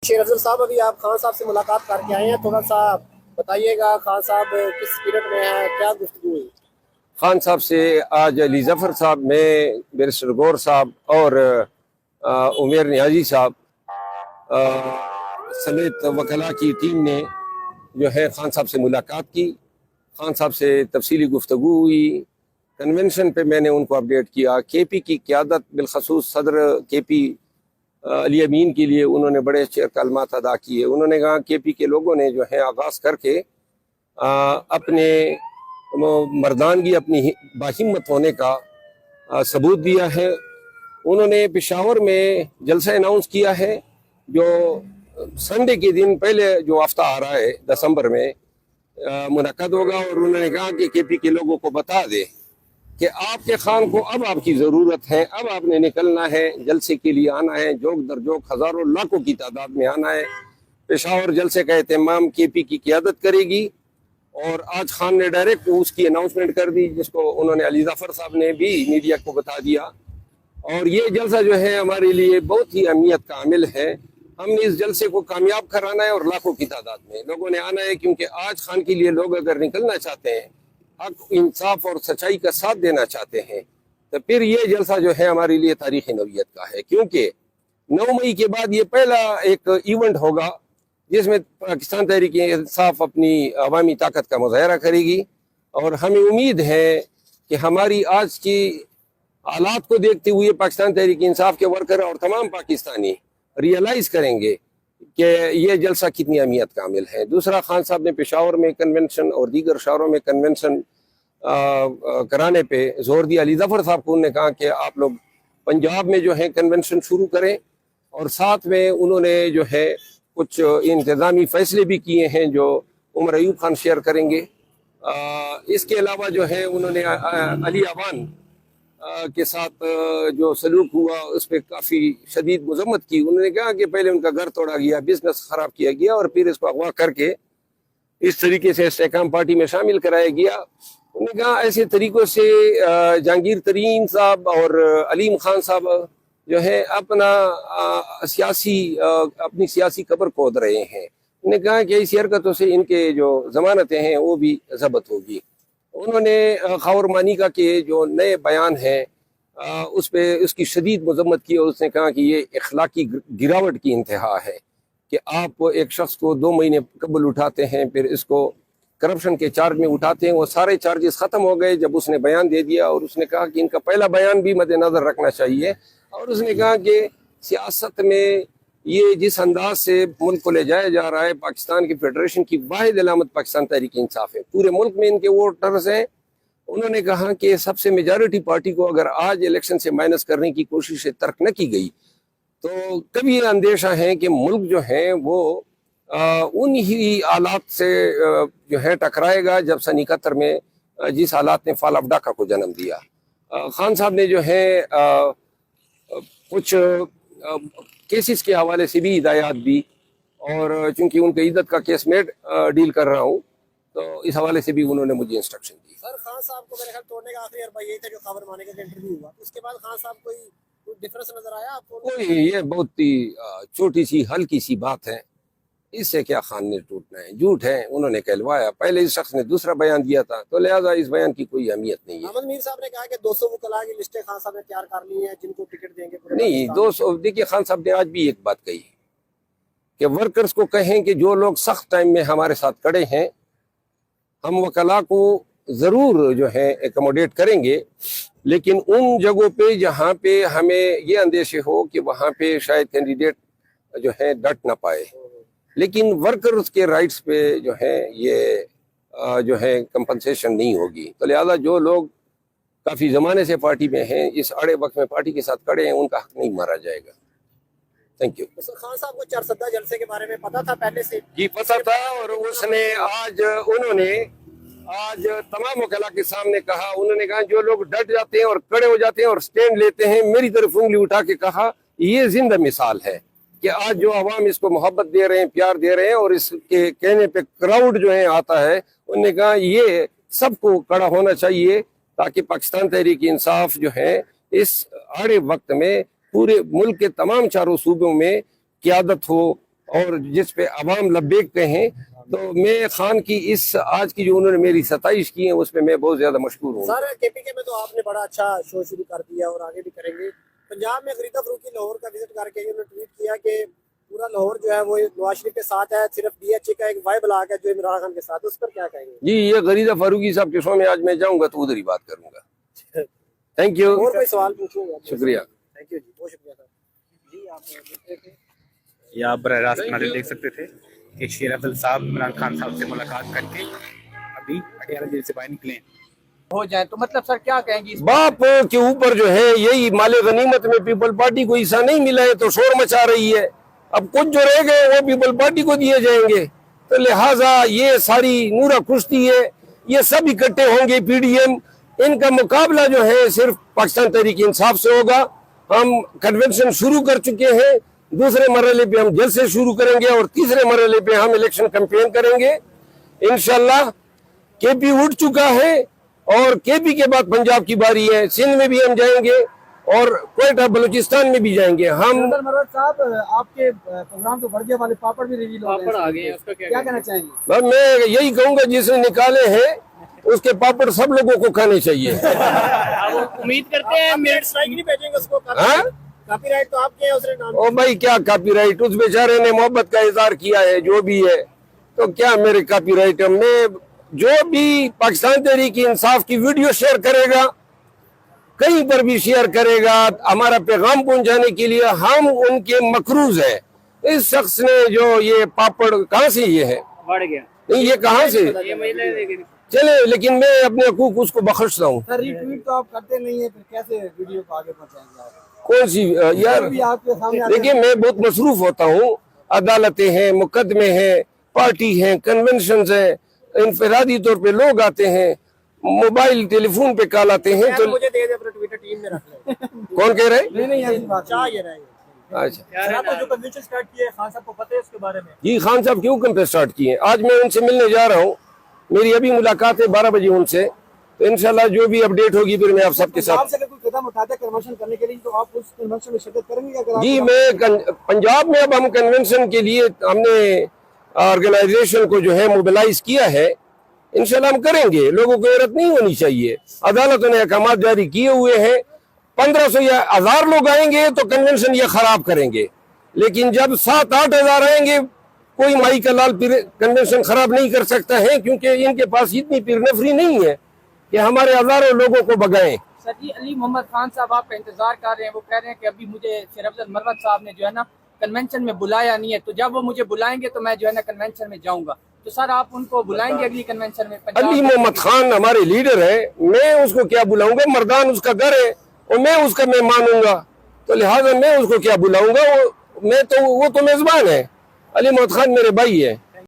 शेर अफजल साहब, अभी आप खान साहब से मुलाकात करके आए हैं, थोड़ा सा बताइएगा खान साहब किस स्पिरिट में है, क्या गुफ्तगू हुई? खान साहब से आज अली जफ़र साहब, मैं, बैरिस्टर गौर साहब और उमेर नियाजी साहब समेत वकला की टीम ने जो है खान साहब से मुलाकात की। खान साहब से तफसीली गुफ्तगू हुई। कन्वेंशन पे मैंने उनको अपडेट किया। के पी की क़यादत बिलखसूस सदर के पी अली अमीन के लिए उन्होंने बड़े अच्छे कलमात अदा किए। उन्होंने कहा के पी के लोगों ने जो है आगाज़ करके अपने मर्दानगी, अपनी बाहिम्मत होने का सबूत दिया है। उन्होंने पेशावर में जलसा अनाउंस किया है जो संडे के दिन पहले जो हफ्ता आ रहा है दिसंबर में मुनक्कद होगा। और उन्होंने कहा कि के पी के लोगों को बता दे कि आपके खान को अब आपकी ज़रूरत है, अब आपने निकलना है, जलसे के लिए आना है, जोक दर जोक हज़ारों लाखों की तादाद में आना है। पेशावर जलसे का एहतमाम के पी की क़यादत करेगी। और आज खान ने डायरेक्ट उसकी अनाउंसमेंट कर दी, जिसको उन्होंने अली जफ़र साहब ने भी मीडिया को बता दिया। और ये जलसा जो है हमारे लिए बहुत ही अहमियत का हामिल है। हमने इस जलसे को कामयाब कराना है और लाखों की तादाद में लोगों ने आना है, क्योंकि आज खान के लिए लोग अगर निकलना चाहते हैं, हक, इंसाफ और सच्चाई का साथ देना चाहते हैं, तो फिर ये जलसा जो है हमारे लिए तारीख़ नौयत का है। क्योंकि 9 मई के बाद ये पहला एक इवेंट होगा जिसमें पाकिस्तान तहरीक इंसाफ अपनी अवामी ताकत का मुजाहरा करेगी। और हमें उम्मीद है कि हमारी आज की हालात को देखते हुए पाकिस्तान तहरीक इंसाफ के वर्कर और तमाम पाकिस्तानी रियलाइज करेंगे कि ये जलसा कितनी अहमियत का हामिल है। दूसरा, खान साहब ने पेशावर में कन्वेंशन और दीगर शहरों में कन्वेंशन कराने पे जोर दिया। अली जफ़र साहब को उन्होंने कहा कि आप लोग पंजाब में जो है कन्वेंशन शुरू करें। और साथ में उन्होंने जो है कुछ इंतज़ामी फ़ैसले भी किए हैं जो उमर अयूब खान शेयर करेंगे। इसके अलावा जो है उन्होंने अली अवान के साथ जो सलूक हुआ उस पर काफ़ी शदीद मजम्मत की। उन्होंने कहा कि पहले उनका घर तोड़ा गया, बिजनेस ख़राब किया गया और फिर इसको अगवा करके इस तरीके से इस्तेहकाम पार्टी में शामिल कराया गया। उन्होंने कहा ऐसे तरीक़ों से जहांगीर तरीन साहब और अलीम खान साहब जो है अपनी सियासी कब्र खोद रहे हैं। उन्होंने कहा कि इस हरकतों से इनके जो ज़मानतें हैं वो भी ज़ब्त होगी। उन्होंने खौर मानी का के जो नए बयान हैं उस पर उसकी शदीद मजम्मत की और उसने कहा कि ये अखलाकी गिरावट की इंतहा है कि आप एक शख्स को 2 महीने कबल उठाते हैं, फिर इसको करप्शन के चार्ज में उठाते हैं। वो सारे चार्जेस ख़त्म हो गए जब उसने बयान दे दिया। और उसने कहा कि इनका पहला बयान भी मद्देनज़र रखना चाहिए। और उसने कहा कि सियासत में ये जिस अंदाज से मुल्क को ले जाया जा रहा है, पाकिस्तान की फेडरेशन की वाहिद अलामत पाकिस्तान तहरीक इंसाफ है। पूरे मुल्क में इनके वोटर्स हैं। उन्होंने कहा कि सबसे मेजॉरिटी पार्टी को अगर आज इलेक्शन से माइनस करने की कोशिश तर्क न की गई तो कभी ये अंदेशा है कि मुल्क जो है वो उन ही हालात से जो है टकराएगा जब सन 71 में जिस हालात ने फाल ऑफ डाका को जन्म दिया। खान साहब ने जो है कुछ केसेस के हवाले से भी हिदायत दी। और चूंकि उनके इद्दत का केस मैं डील कर रहा हूँ तो इस हवाले से भी उन्होंने मुझे इंस्ट्रक्शन दी। सर, खान साहब को मेरे ख्याल तोड़ने का आखिरी अरबा यही था जो खबर माने का इंटरव्यू हुआ, उसके बाद खान साहब कोई डिफरेंस नजर आया आपको? कोई, ये बहुत ही छोटी सी हल्की सी बात है, इससे क्या खान ने टूटना है। झूठ है, उन्होंने कहलवाया। पहले इस शख्स ने दूसरा बयान दिया था तो लिहाजा इस बयान की कोई अहमियत नहीं है। अहमद मीर साहब ने कहा कि 200 वकला की लिस्टें खान साहब ने तैयार कर ली हैं जिनको टिकट देंगे। नहीं, 200 देखिए, खान साहब ने आज भी एक बात कही कि वर्कर्स को कहें कि जो लोग सख्त टाइम में हमारे साथ खड़े हैं, हम वकला को ज़रूर जो है एकोमोडेट करेंगे, लेकिन उन जगहों पे जहाँ पे हमें ये अंदेशे हो कि वहाँ पे शायद कैंडिडेट जो है डट ना पाए, लेकिन वर्कर्स के राइट्स पे जो है ये जो है कंपनसेशन नहीं होगी। तो लिहाजा जो लोग काफ़ी ज़माने से पार्टी में हैं, इस अड़े वक्त में पार्टी के साथ खड़े हैं, उनका हक नहीं मारा जाएगा। Thank you. तो खान साहब को चारसद्दा जलसे के बारे में पता था पहले से? जी पता था। और उसने उन्होंने आज तमाम वकला के सामने कहा, उन्होंने कहा जो लोग डट जाते हैं और खड़े हो जाते हैं और स्टैंड लेते हैं, मेरी तरफ उंगली उठा के कहा ये जिंदा मिसाल है कि आज जो अवाम इसको मोहब्बत दे रहे हैं, प्यार दे रहे हैं और इसके कहने पे क्राउड जो है आता है। उन्होंने कहा ये सबको खड़ा होना चाहिए ताकि पाकिस्तान तहरीक इंसाफ जो है इस आड़े वक्त में पूरे मुल्क के तमाम चारों सूबों में क़यादत हो اور جس پہ عوام لبیک پہ ہیں. تو میں خان کی اس آج کی جو انہوں نے میری ستائش کی ہے اس پہ میں بہت زیادہ مشکور ہوں. سر کے پی کے میں تو آپ نے بڑا اچھا شو شروع کر دیا اور آگے بھی کریں گے. پنجاب میں غریدہ فروخی لاہور کا وزٹ کر کے انہوں نے ٹویٹ کیا کہ پورا لاہور جو ہے وہ نواز شریف کے ساتھ ہے, صرف ڈی ایچ اے کا ایک وائی بلاک ہے جو عمران خان کے ساتھ, اس پر کیا کہیں گے؟ جی یہ غریدہ فاروقی صاحب کے شو میں آج میں جاؤں گا تو ادھر ہی بات کروں گا. Thank you. اور کوئی سوال پوچھیں گے؟ شکریہ. تھینک یو جی, بہت شکریہ سر. جی آپ دیکھ رہے تھے یہ آپ براہ راست ناظرین دیکھ سکتے تھے کہ شیر افضل صاحب عمران خان صاحب سے ملاقات کر کے ابھی اٹیالہ جیل سے باہر نکلے ہیں. ہو جائے تو مطلب سر کیا کہیں گے؟ باپ کے اوپر جو ہے یہی مال غنیمت میں پیپل پارٹی کو حصہ نہیں ملا ہے تو شور مچا رہی ہے. اب کچھ جو رہ گئے وہ پیپل پارٹی کو دیے جائیں گے, تو لہٰذا یہ ساری نورا کشتی ہے, یہ سب اکٹھے ہوں گے پی ڈی ایم. ان کا مقابلہ جو ہے صرف پاکستان تحریک انصاف سے ہوگا. ہم کنونشن شروع کر چکے ہیں, دوسرے مرحلے پہ ہم جلد سے شروع کریں گے اور تیسرے مرحلے پہ ہم الیکشن کیمپین کریں گے انشاءاللہ. کے پی اٹھ چکا ہے اور کے پی کے بعد پنجاب کی باری ہے. سندھ میں بھی ہم جائیں گے اور کوئٹہ بلوچستان میں بھی جائیں گے. ہم مرد صاحب آپ کے پروگرام کو ورگیا والے پاپڑ بھی ریلیز ہو گئے, کیا کہنا چاہیں گے؟ میں یہی کہوں گا جس نے نکالے ہیں اس کے پاپڑ سب لوگوں کو کھانے چاہیے. امید کرتے ہیں اسٹرائک نہیں بھیجیں گے اس کو؟ ہاں کاپی رائٹ تو آپ کے ہیں, اس نے نام او بھائی کیا کاپی رائٹ, اس بیچارے نے محبت کا اظہار کیا ہے جو بھی ہے, تو کیا میرے کاپی رائٹ ہے. میں جو بھی پاکستان تحریک انصاف کی ویڈیو شیئر کرے گا, کہیں پر بھی شیئر کرے گا, ہمارا پیغام پہنچانے کے لیے ہم ان کے مقروض ہیں. اس شخص نے جو یہ پاپڑ کہاں سے یہ ہے, بڑھ گیا نہیں یہ کہاں سے چلے, لیکن میں اپنے حقوق اس کو بخشتا ہوں. سر ری ٹویٹ تو آپ کرتے نہیں ہیں, پھر کیسے ویڈیو کو آگے پہنچائیں گے آپ؟ کون سی یار, بھی آپ کے سامنے دیکھیے میں بہت مصروف ہوتا ہوں. عدالتیں ہیں, مقدمے ہیں, پارٹی ہیں, کنونشنز ہیں, انفرادی طور پہ لوگ آتے ہیں, موبائل ٹیلی فون پہ کال آتے ہیں. تو مجھے دے دے اپنا ٹویٹر ٹیم میں رکھ لیں. کون کہہ رہے؟ نہیں ایسی بات چاہ یہ رہے گا. اچھا جو کنونشن سٹارٹ کیے خان صاحب کو پتہ ہے اس کے بارے میں؟ جی خان صاحب کیوں کم پہ سٹارٹ کیے ہیں. آج میں ان سے ملنے جا رہا ہوں, میری ابھی ملاقات ہے 12 بجے ان سے, تو انشاءاللہ جو بھی اپڈیٹ ہوگی پھر میں آپ سب کے ساتھ. آپ سے اگر کوئی قدم اٹھاتا ہے کنونشن کرنے کے لیے تو آپ اس کنونشن میں شرکت کریں گے؟ اگر جی میں پنجاب میں اب ہم کنونشن کے لیے ہم نے آرگنائزیشن کو جو ہے موبلائز کیا ہے, انشاءاللہ ہم کریں گے. لوگوں کو حیرت نہیں ہونی چاہیے. عدالتوں نے احکامات جاری کیے ہوئے ہیں. 1500 یا 1000 لوگ آئیں گے تو کنونشن یہ خراب کریں گے, لیکن جب 7-8 ہزار آئیں گے کوئی مائی کا لال کنونشن خراب نہیں کر سکتا ہے, کیونکہ ان کے پاس اتنی پیر نفری نہیں ہے کہ ہمارے ہزاروں لوگوں کو بگائیں. سر جی علی محمد خان صاحب آپ کا انتظار کر رہے ہیں, وہ کہہ رہے ہیں کہ ابھی مجھے شیر افضل مرد صاحب نے جو ہے نا کنونشن میں بلایا نہیں ہے, تو جب وہ مجھے بلائیں گے تو میں جو ہے نا کنونشن میں جاؤں گا. تو سر آپ ان کو بلائیں گے اگلی کنونشن میں؟ علی محمد خان ہمارے لیڈر ہے, میں اس کو کیا بلاؤں گا؟ مردان اس کا گھر ہے اور میں اس کا مہمان ہوں گا, تو لہٰذا میں اس کو کیا بلاؤں گا؟ وہ تو میزبان ہے. علی محمد خان میرے بھائی ہے.